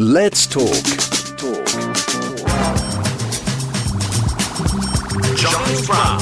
Let's talk. Giles Brown.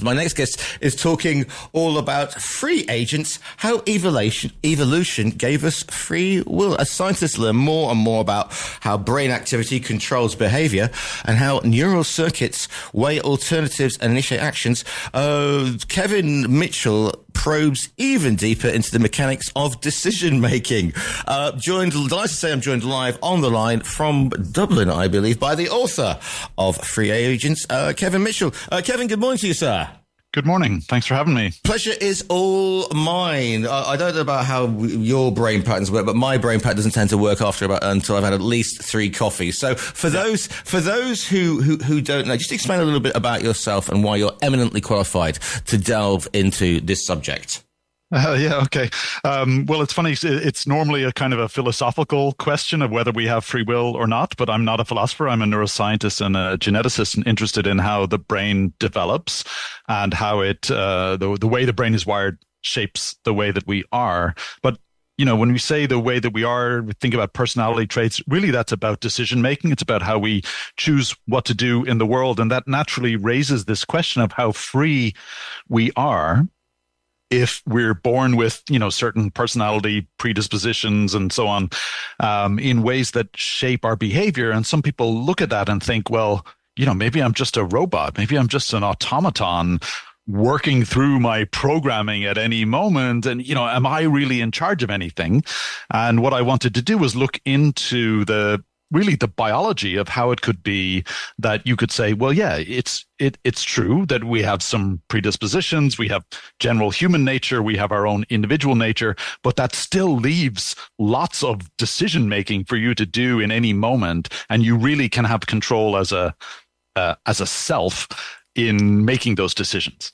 My next guest is talking all about free agents, how evolution gave us free will. As scientists learn more and more about how brain activity controls behavior and how neural circuits weigh alternatives and initiate actions, Kevin Mitchell probes even deeper into the mechanics of decision-making. Delighted to say I'm joined live on the line from Dublin, I believe, by the author of Free Agents, Kevin Mitchell. Kevin, good morning to you, sir. Good morning. Thanks for having me. Pleasure is all mine. I don't know about how your brain patterns work, but my brain pattern doesn't tend to work until I've had at least 3 coffees. So for those who don't know, just explain a little bit about yourself and why you're eminently qualified to delve into this subject. Okay. Well, it's funny. It's normally a kind of a philosophical question of whether we have free will or not, but I'm not a philosopher. I'm a neuroscientist and a geneticist and interested in how the brain develops and how it, the way the brain is wired shapes the way that we are. But when we say the way that we are, we think about personality traits, really that's about decision making. It's about how we choose what to do in the world. And that naturally raises this question of how free we are if we're born with, certain personality predispositions and so on, in ways that shape our behavior. And some people look at that and think, well, maybe I'm just a robot. Maybe I'm just an automaton working through my programming at any moment. And, am I really in charge of anything? And what I wanted to do was look into the biology of how it could be that you could say, well, yeah, it's true that we have some predispositions, we have general human nature, we have our own individual nature, but that still leaves lots of decision making for you to do in any moment, and you really can have control as a self in making those decisions.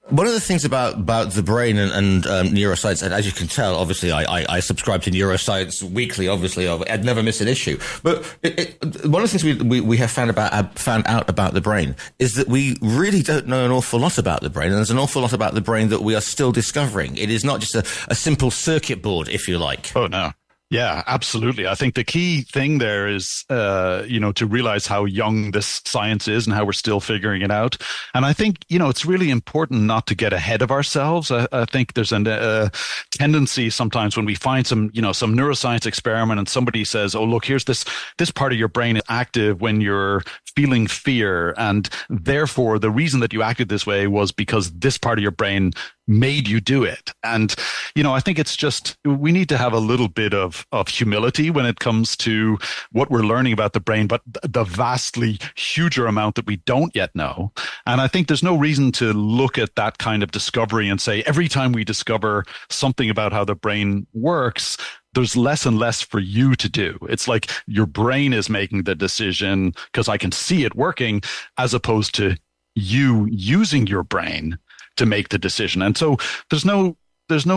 One of the things about the brain and neuroscience, and as you can tell, obviously, I subscribe to Neuroscience Weekly. Obviously, I'd never miss an issue. But one of the things we have found out about the brain is that we really don't know an awful lot about the brain, and there's an awful lot about the brain that we are still discovering. It is not just a simple circuit board, if you like. Oh no. Yeah, absolutely. I think the key thing there is, to realize how young this science is and how we're still figuring it out. And I think, it's really important not to get ahead of ourselves. I think there's a tendency sometimes when we find some neuroscience experiment and somebody says, oh, look, here's this part of your brain is active when you're feeling fear. And therefore, the reason that you acted this way was because this part of your brain made you do it. And, I think it's just, we need to have a little bit of humility when it comes to what we're learning about the brain, but the vastly huger amount that we don't yet know. And I think there's no reason to look at that kind of discovery and say, every time we discover something about how the brain works, there's less and less for you to do. It's like your brain is making the decision because I can see it working, as opposed to you using your brain to make the decision. And so there's no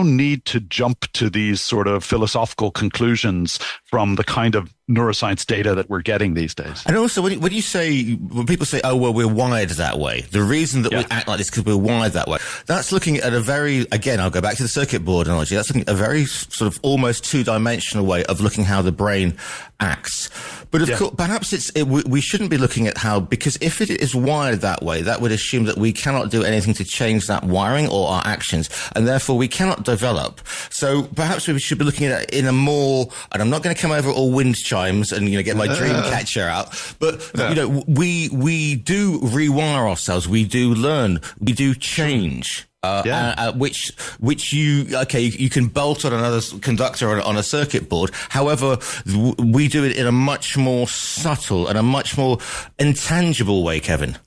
need to jump to these sort of philosophical conclusions from the kind of neuroscience data that we're getting these days. And also, when people say, oh, well, we're wired that way, the reason that we act like this is because we're wired that way, that's looking at again, I'll go back to the circuit board analogy, that's looking at a very sort of almost 2-dimensional way of looking how the brain acts. But of course, perhaps we shouldn't be looking at because if it is wired that way, that would assume that we cannot do anything to change that wiring or our actions, and therefore we cannot develop. So perhaps we should be looking at it in a more, and I'm not going to come over all wind chimes and get my dream catcher out, but we do rewire ourselves, we do learn, we do change. Which you can bolt on another conductor on a circuit board. However, we do it in a much more subtle and a much more intangible way, Kevin.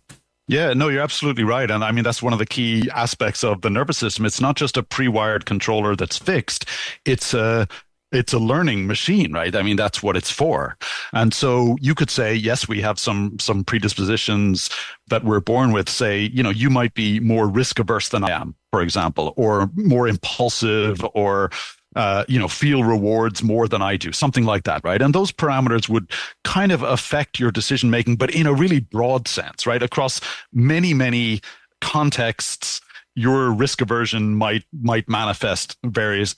Yeah, no, you're absolutely right. And I mean, that's one of the key aspects of the nervous system. It's not just a pre-wired controller that's fixed. It's a learning machine, right? I mean, that's what it's for. And so you could say, yes, we have some predispositions that we're born with. Say, you might be more risk averse than I am, for example, or more impulsive, or feel rewards more than I do, something like that, right? And those parameters would kind of affect your decision making, but in a really broad sense, right? Across many, many contexts, your risk aversion might manifest various,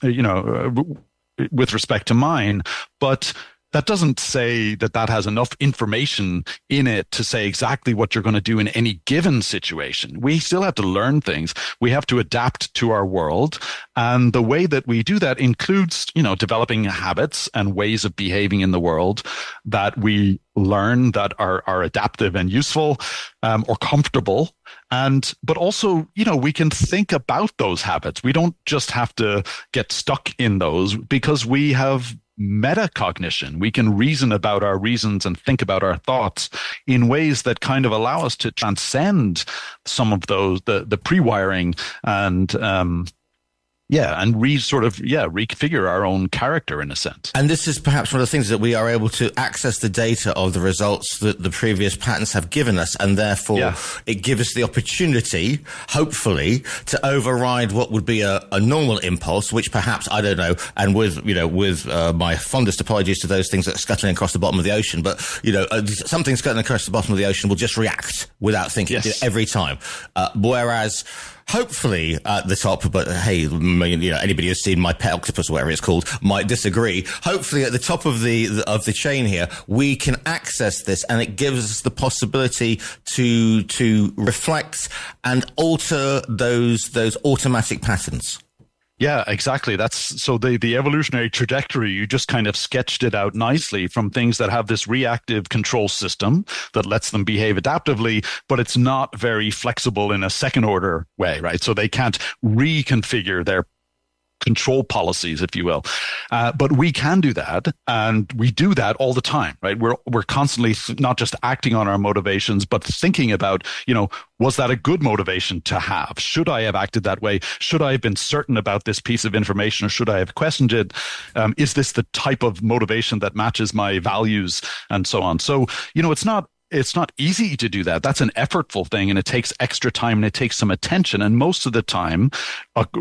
with respect to mine. But that doesn't say that that has enough information in it to say exactly what you're going to do in any given situation. We still have to learn things. We have to adapt to our world. And the way that we do that includes, developing habits and ways of behaving in the world that we learn that are adaptive and useful, or comfortable. But also, we can think about those habits. We don't just have to get stuck in those because we have metacognition. We can reason about our reasons and think about our thoughts in ways that kind of allow us to transcend some of those, the pre-wiring and reconfigure our own character in a sense. And this is perhaps one of the things that we are able to access the data of the results that the previous patterns have given us, and therefore it gives us the opportunity, hopefully, to override what would be a normal impulse, which perhaps, I don't know, and with my fondest apologies to those things that are scuttling across the bottom of the ocean, but, something scuttling across the bottom of the ocean will just react without thinking every time. Whereas hopefully at the top, but hey, anybody who's seen My Pet Octopus, or whatever it's called, might disagree. Hopefully at the top of the chain here, we can access this, and it gives us the possibility to reflect and alter those automatic patterns. Yeah, exactly. So the evolutionary trajectory, you just kind of sketched it out nicely from things that have this reactive control system that lets them behave adaptively, but it's not very flexible in a second order way, right? So they can't reconfigure their control policies, if you will. But we can do that, and we do that all the time, right? We're constantly not just acting on our motivations, but thinking about, was that a good motivation to have? Should I have acted that way? Should I have been certain about this piece of information, or should I have questioned it? Is this the type of motivation that matches my values, and so on? So, it's not easy to do that. That's an effortful thing, and it takes extra time and it takes some attention. And most of the time,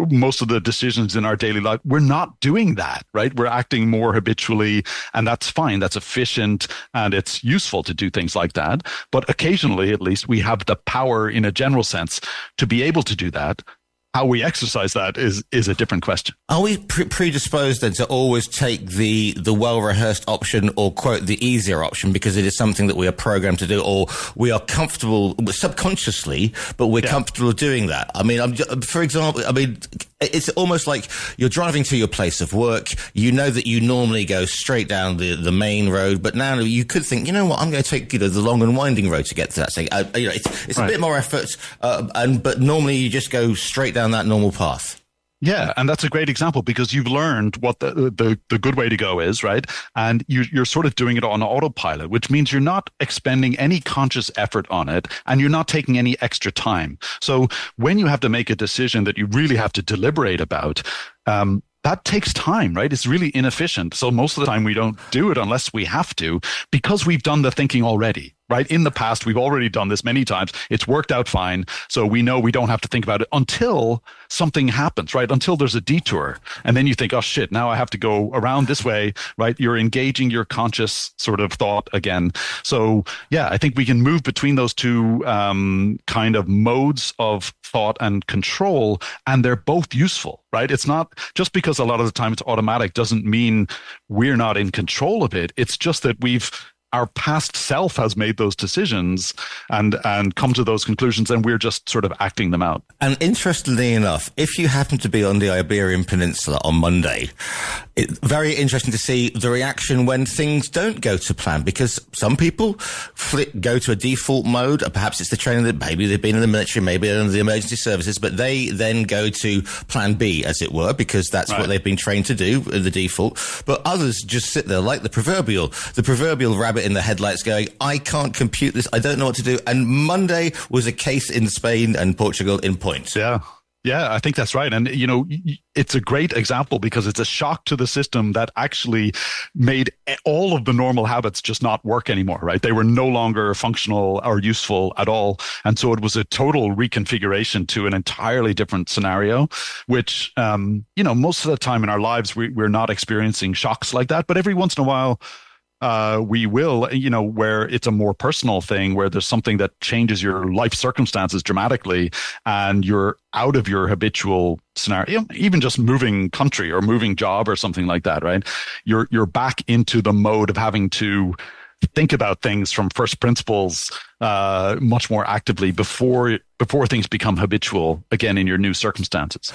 most of the decisions in our daily life, we're not doing that, right? We're acting more habitually, and that's fine. That's efficient, and it's useful to do things like that. But occasionally, at least, we have the power in a general sense to be able to do that. How we exercise that is a different question. Are we predisposed then to always take the well-rehearsed option, or quote the easier option, because it is something that we are programmed to do, or we are comfortable subconsciously, but we're comfortable doing that? I mean, for example, it's almost like you're driving to your place of work. You know that you normally go straight down the main road, but now you could think, you know what, I'm going to take the long and winding road to get to that thing. It's a bit more effort, but normally you just go straight down that normal path. Yeah, and that's a great example, because you've learned what the good way to go is, right? And you're sort of doing it on autopilot, which means you're not expending any conscious effort on it, and you're not taking any extra time. So when you have to make a decision that you really have to deliberate about, that takes time, right? It's really inefficient. So most of the time we don't do it unless we have to, because we've done the thinking already, right? In the past, we've already done this many times. It's worked out fine. So we know we don't have to think about it until something happens, right? Until there's a detour. And then you think, oh shit, now I have to go around this way, right? You're engaging your conscious sort of thought again. So yeah, I think we can move between those two kind of modes of thought and control, and they're both useful, right? It's not just because a lot of the time it's automatic doesn't mean we're not in control of it. It's just that our past self has made those decisions and come to those conclusions, and we're just sort of acting them out. And interestingly enough, if you happen to be on the Iberian Peninsula on Monday, it's very interesting to see the reaction when things don't go to plan, because some people go to a default mode. Perhaps it's the training that maybe they've been in the military, maybe in the emergency services, but they then go to plan B, as it were, because that's what they've been trained to do, the default. But others just sit there like the proverbial rabbit in the headlights going, I can't compute this, I don't know what to do. And Monday was a case in Spain and Portugal in point. Yeah, I think that's right. And, it's a great example because it's a shock to the system that actually made all of the normal habits just not work anymore, right? They were no longer functional or useful at all. And so it was a total reconfiguration to an entirely different scenario, which, most of the time in our lives, we're not experiencing shocks like that. But every once in a while, we will, where it's a more personal thing, where there's something that changes your life circumstances dramatically and you're out of your habitual scenario, even just moving country or moving job or something like that, right? You're back into the mode of having to think about things from first principles much more actively before things become habitual again in your new circumstances.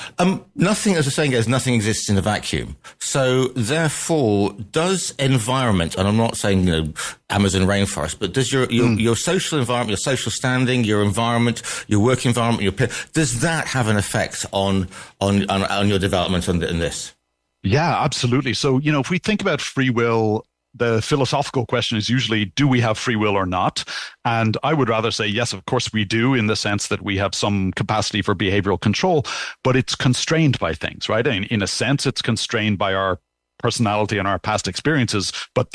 Nothing, as the saying goes, nothing exists in a vacuum. So therefore, does environment, and I'm not saying Amazon rainforest, but does your social environment, your social standing, your environment, your work environment, does that have an effect on your development in this? Yeah, absolutely. So if we think about free will, the philosophical question is usually, do we have free will or not? And I would rather say, yes, of course we do, in the sense that we have some capacity for behavioral control, but it's constrained by things, right? In a sense, it's constrained by our personality and our past experiences, but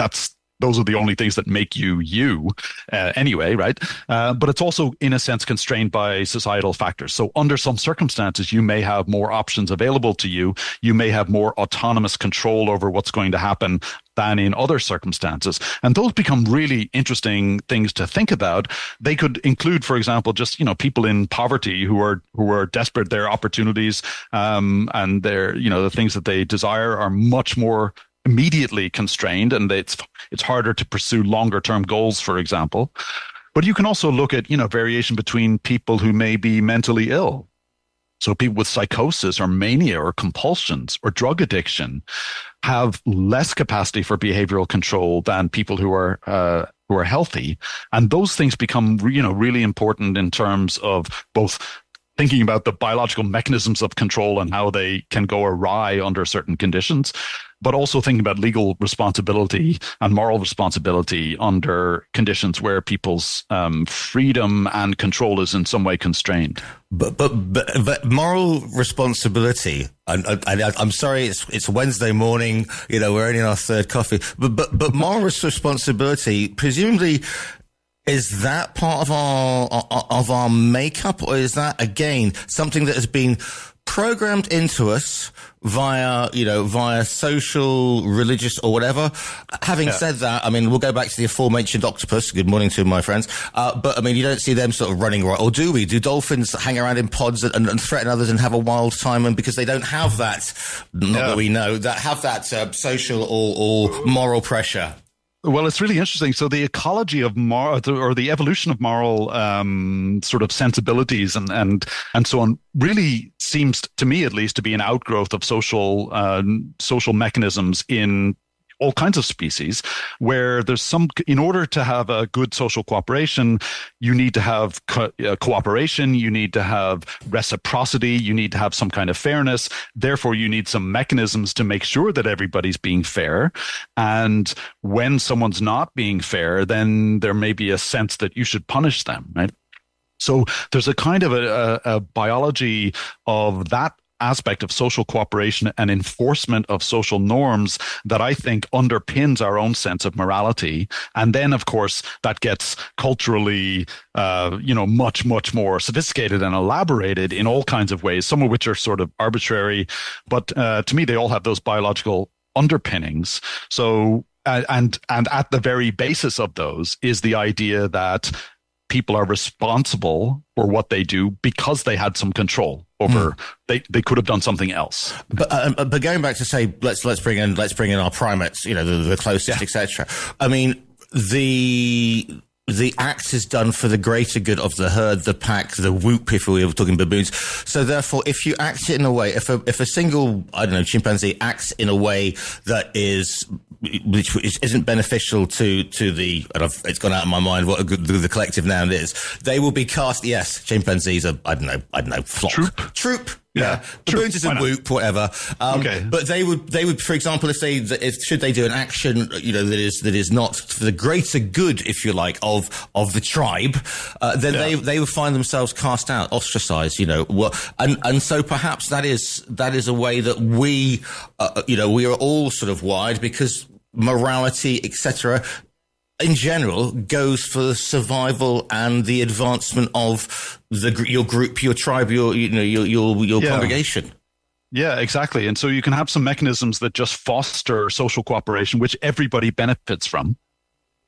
those are the only things that make you anyway, right? But it's also, in a sense, constrained by societal factors. So under some circumstances, you may have more options available to you. You may have more autonomous control over what's going to happen than in other circumstances. And those become really interesting things to think about. They could include, for example, just, people in poverty who are desperate. Their opportunities and their, the things that they desire are much more immediately constrained, and it's harder to pursue longer term goals, for example. But you can also look at, variation between people who may be mentally ill. So people with psychosis or mania or compulsions or drug addiction have less capacity for behavioral control than people who are healthy. And those things become, really important in terms of both thinking about the biological mechanisms of control and how they can go awry under certain conditions, but also thinking about legal responsibility and moral responsibility under conditions where people's freedom and control is in some way constrained. But moral responsibility. I'm sorry, it's Wednesday morning. We're only in our third coffee. But moral responsibility, presumably, is that part of our makeup, or is that again something that has been programmed into us via social, religious, or whatever? Having said that, we'll go back to the aforementioned octopus. Good morning to my friends. But you don't see them sort of running right, or do we? Do dolphins hang around in pods and threaten others and have a wild time? And because they don't have that, that we know, that have that social or moral pressure. Well, it's really interesting. So the ecology of or the evolution of moral sort of sensibilities and so on really seems, to me at least, to be an outgrowth of social mechanisms in all kinds of species, where there's in order to have a good social cooperation, you need to have cooperation, you need to have reciprocity, you need to have some kind of fairness. Therefore, you need some mechanisms to make sure that everybody's being fair. And when someone's not being fair, then there may be a sense that you should punish them, right? So there's a kind of a biology of that aspect of social cooperation and enforcement of social norms that I think underpins our own sense of morality. And then, of course, that gets culturally, much, much more sophisticated and elaborated in all kinds of ways, some of which are sort of arbitrary. But to me, they all have those biological underpinnings. So, and at the very basis of those is the idea that people are responsible for what they do because they had some control over. They could have done something else. But going back to say, let's bring in our primates, the closest, etc. The act is done for the greater good of the herd, the pack, the whoop, if we were talking baboons. So therefore, if you act it in a way, if a single, chimpanzee acts in a way that which isn't beneficial to the, and it's gone out of my mind what the collective noun is, they will be cast. Yes, chimpanzees are, I don't know, flock. Troop. Yeah, baboons is a whoop, whatever. Okay. But they would, for example, should they do an action, that is not for the greater good, if you like, of the tribe, then they would find themselves cast out, ostracized, and so perhaps that is a way that we are all sort of wired, because morality, etc., in general, goes for the survival and the advancement of your group, your tribe, your congregation. Yeah, exactly. And so you can have some mechanisms that just foster social cooperation, which everybody benefits from.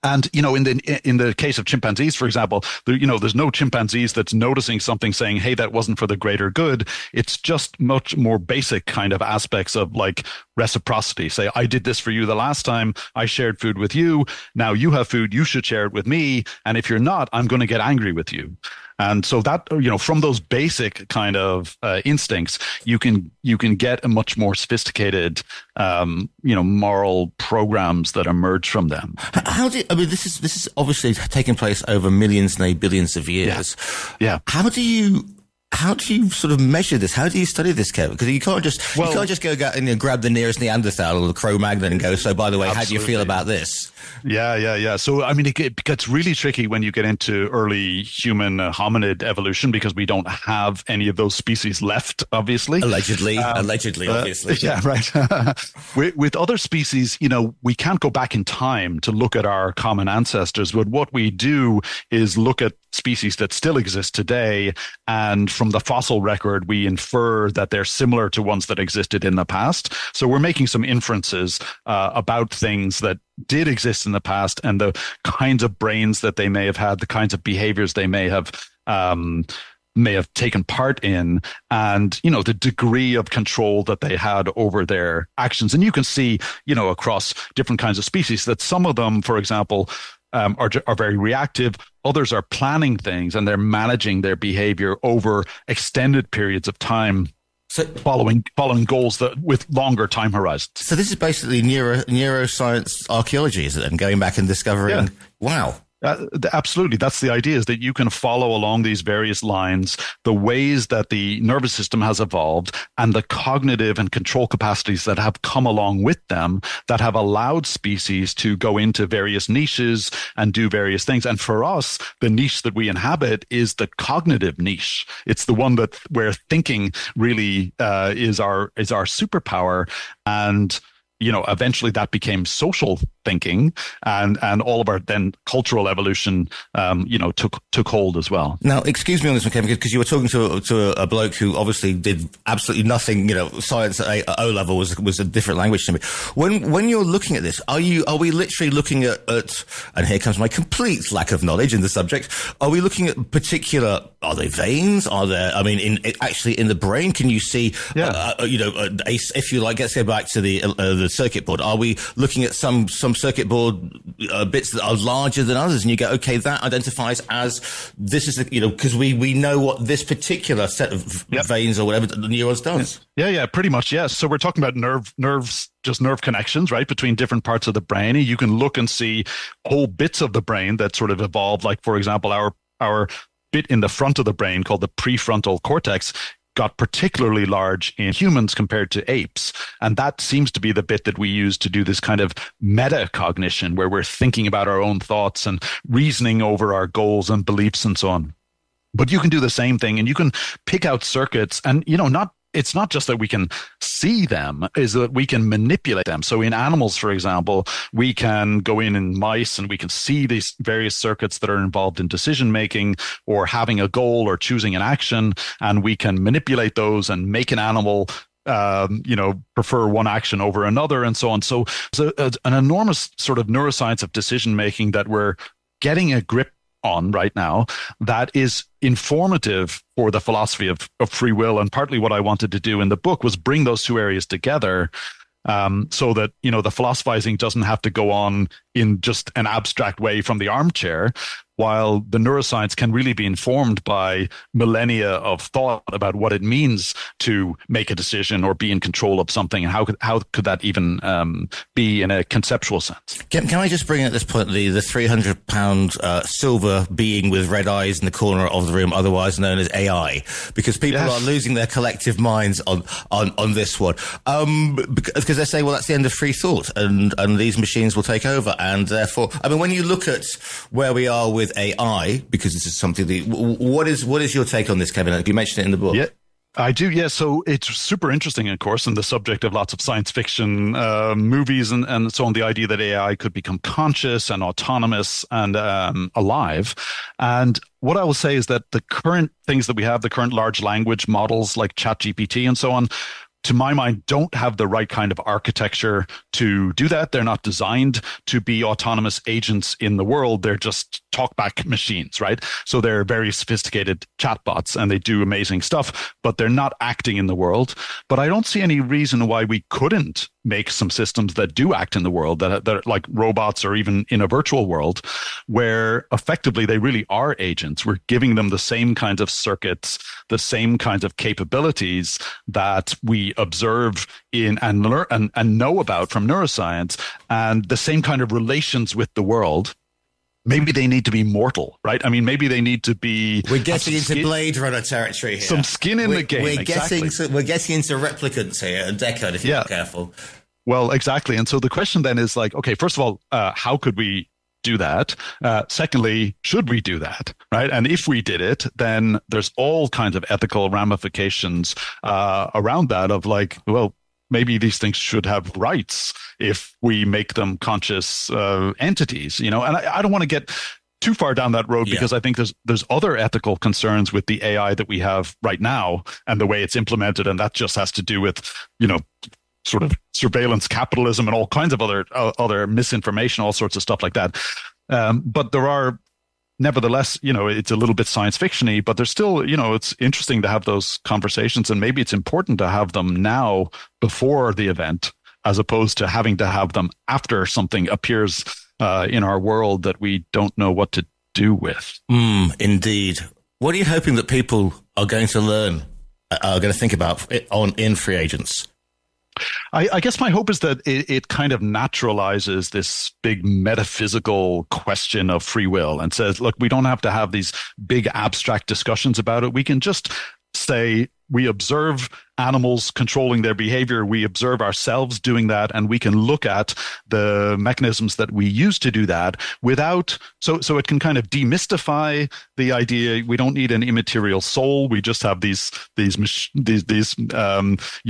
And in the case of chimpanzees, for example, there's no chimpanzees that's noticing something saying, "Hey, that wasn't for the greater good." It's just much more basic kind of aspects of like reciprocity. Say, I did this for you the last time. I shared food with you. Now you have food. You should share it with me. And if you're not, I'm going to get angry with you. And so that, from those basic kind of instincts, you can get a much more sophisticated, moral programs that emerge from them. This is obviously taking place over millions, nay, billions of years. Yeah. How do you sort of measure this? How do you study this, Kevin? Because you can't just go and grab the nearest Neanderthal or the Cro-Magnon and go, so by the way, Absolutely. How do you feel about this? Yeah. So, it gets really tricky when you get into early human hominid evolution because we don't have any of those species left, obviously. Allegedly, obviously. Yeah, right. With other species, we can't go back in time to look at our common ancestors, but what we do is look at species that still exist today, and from the fossil record, we infer that they're similar to ones that existed in the past. So we're making some inferences about things that did exist in the past and the kinds of brains that they may have had, the kinds of behaviors they may have taken part in, and the degree of control that they had over their actions. And you can see across different kinds of species that some of them, for example, are very reactive. Others are planning things and they're managing their behavior over extended periods of time. So following goals that with longer time horizons. So this is basically neuroscience archaeology, is it? And going back and discovering, yeah. Wow. Absolutely. That's the idea, is that you can follow along these various lines, the ways that the nervous system has evolved and the cognitive and control capacities that have come along with them that have allowed species to go into various niches and do various things. And for us, the niche that we inhabit is the cognitive niche. It's the one where thinking really is our superpower. And eventually that became social thinking, and all of our then cultural evolution, took hold as well. Now, excuse me on this one, Kevin, because you were talking to a bloke who obviously did absolutely nothing. Science at O level was a different language to me. When you're looking at this, are we literally looking at? And here comes my complete lack of knowledge in the subject. Are we looking at particular? Are they veins? Are there? Actually in the brain, can you see? Yeah. If you like, let's go back to the circuit board. Are we looking at some circuit board bits that are larger than others, and you go, okay, that identifies as this is because we know what this particular set of veins or whatever the neurons does. Yeah, pretty much. Yes. So we're talking about nerves, just nerve connections, right, between different parts of the brain. And you can look and see whole bits of the brain that sort of evolved. Like, for example, our bit in the front of the brain called the prefrontal cortex got particularly large in humans compared to apes. And that seems to be the bit that we use to do this kind of metacognition, where we're thinking about our own thoughts and reasoning over our goals and beliefs and so on. But you can do the same thing, and you can pick out circuits, and it's not just that we can see them, is that we can manipulate them. So in animals, for example, we can go in mice and we can see these various circuits that are involved in decision making or having a goal or choosing an action, and we can manipulate those and make an animal prefer one action over another and so on. So it's an enormous sort of neuroscience of decision making that we're getting a grip on right now that is informative for the philosophy of free will. And partly what I wanted to do in the book was bring those two areas together, so that, the philosophizing doesn't have to go on in just an abstract way from the armchair, while the neuroscience can really be informed by millennia of thought about what it means to make a decision or be in control of something, and how could that even be in a conceptual sense. Can I just bring at this point the 300-pound silver being with red eyes in the corner of the room, otherwise known as AI, because people are losing their collective minds on this one, because they say, well, that's the end of free thought, and these machines will take over, and therefore, when you look at where we are with AI, because this is something what is your take on this, Kevin? You mentioned it in the book. Yeah, I do. Yeah. So it's super interesting, of course, and the subject of lots of science fiction movies and so on, the idea that AI could become conscious and autonomous and alive. And what I will say is that the current things that we have, the current large language models like ChatGPT and so on, to my mind, don't have the right kind of architecture to do that. They're not designed to be autonomous agents in the world. They're just talkback machines, right? So they're very sophisticated chatbots and they do amazing stuff, but they're not acting in the world. But I don't see any reason why we couldn't make some systems that do act in the world, that are like robots or even in a virtual world, where effectively they really are agents. We're giving them the same kinds of circuits, the same kinds of capabilities that we observe in and learn and know about from neuroscience, and the same kind of relations with the world. Maybe they need to be mortal, right? I mean, maybe they need to be... We're getting into Blade Runner territory here. Some skin in the game, we're getting into replicants here, and Deckard, if you're not careful. Well, exactly. And so the question then is like, okay, first of all, how could we do that? Secondly, should we do that, right? And if we did it, then there's all kinds of ethical ramifications around that of like, well, maybe these things should have rights if we make them conscious entities, you know. And I don't want to get too far down that road because I think there's other ethical concerns with the AI that we have right now and the way it's implemented, and that just has to do with, you know, sort of surveillance capitalism and all kinds of other misinformation, all sorts of stuff like that. But there are, nevertheless, you know, it's a little bit science fiction-y, but there's still, you know, it's interesting to have those conversations, and maybe it's important to have them now before the event, as opposed to having to have them after something appears in our world that we don't know what to do with. Indeed. What are you hoping that people are going to learn, are going to think about in Free Agents? I guess my hope is that it kind of naturalizes this big metaphysical question of free will and says, look, we don't have to have these big abstract discussions about it. We can just say we observe animals controlling their behavior. We observe ourselves doing that, and we can look at the mechanisms that we use to do that without, so it can kind of demystify the idea. We don't need an immaterial soul. We just have these you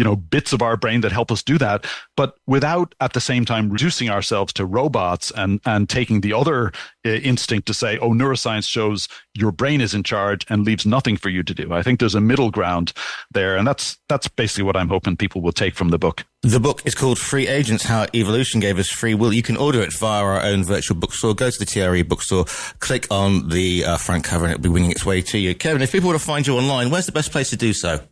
know, bits of our brain that help us do that, but without at the same time reducing ourselves to robots and taking the other instinct to say, oh, neuroscience shows your brain is in charge and leaves nothing for you to do. I think there's a middle ground there, and that's basically what I'm hoping people will take from the book. The book is called Free Agents, How Evolution Gave Us Free Will. You can order it via our own virtual bookstore. Go to the TRE bookstore, click on the front cover, and it'll be winging its way to you. Kevin, if people want to find you online, where's the best place to do so?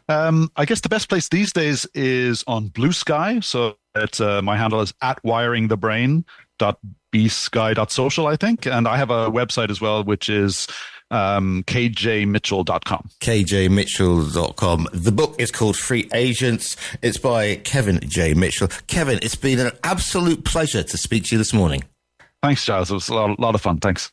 I guess the best place these days is on Blue Sky. So it's my handle is @wiringthebrain.bsky.social, I think. And I have a website as well, which is kjmitchell.com. kjmitchell.com. The book is called Free Agents. It's by Kevin J. Mitchell. Kevin, it's been an absolute pleasure to speak to you this morning. Thanks, Giles. It was a lot of fun. Thanks.